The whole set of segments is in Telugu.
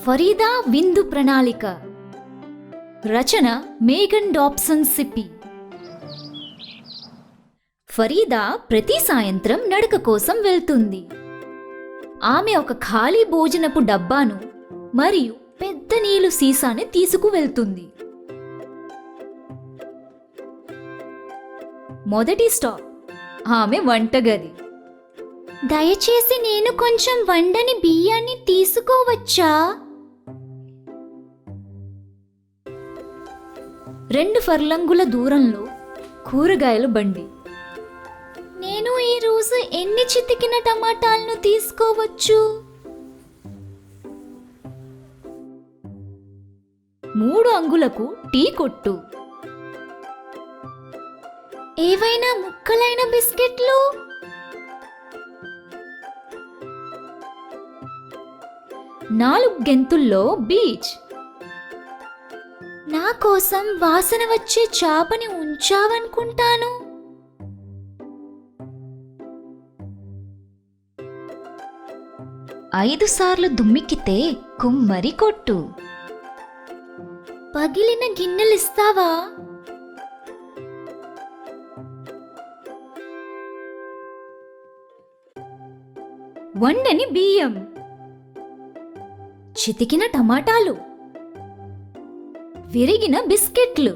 ఫరీదా విందు ప్రణాళిక. రచన మేగన్ డాబ్సన్ సిప్పి. ఫరీదా ప్రతి సాయంత్రం నడక కోసం వెళ్తుంది. ఆమె ఒక ఖాళీ భోజనపు డబ్బాను మరియు పెద్ద నీళ్లు సీసాని తీసుకువెళ్తుంది. మొదటి స్టాప్ ఆమె వంటగది. దయచేసి నేను కొంచెం వండని బియ్యాన్ని తీసుకోవచ్చా? 2 ఫర్లాంగుల దూరంలో కూరగాయల బండి. నేను ఈ రోజు ఎన్ని చితికిన టమాటాలను తీసుకోవచ్చు? 3 అంగులకు టీ కొట్టు. ఏవైనా ముక్కలైన బిస్కెట్లు? 4 గెంతుల్లో బీచ్. నా కోసం వాసన వచ్చే చాపని ఉంచావనుకుంటాను. 5 సార్లు దుమ్మికితే కుమ్మరి కొట్టు. పగిలిన గిన్నెలిస్తావా? వండని బియ్యం. చితికిన టమాటాలు. విరిగిన బిస్కెట్లు.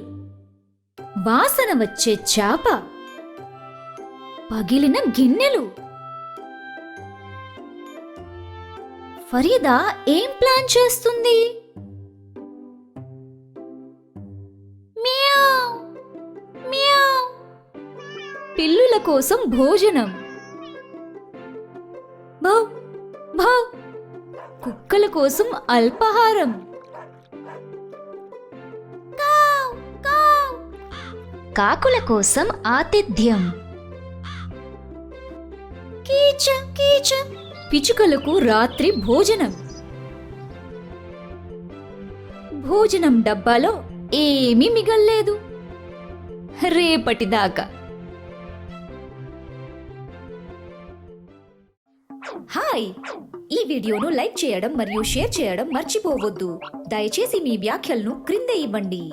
వాసన వచ్చే చాప. పగిలిన గిన్నెలు. ఫరీదా ఏం ప్లాన్ చేస్తుంది? Meow meow. పిల్లుల కోసం భోజనం. భౌ భౌ. కుక్కల కోసం అల్పాహారం. కాకుల కోసం ఆతిథ్యం. కీచ కీచ. పిచుకలకు రాత్రి భోజనం. భోజనం డబ్బాలో ఏమీ మిగల్లేదు రేపటిదాకా. హాయ్, ఈ వీడియోను లైక్ చేయడం మరియు షేర్ చేయడం మర్చిపోవద్దు. దయచేసి మీ వ్యాఖ్యలను క్రింద ఇవ్వండి.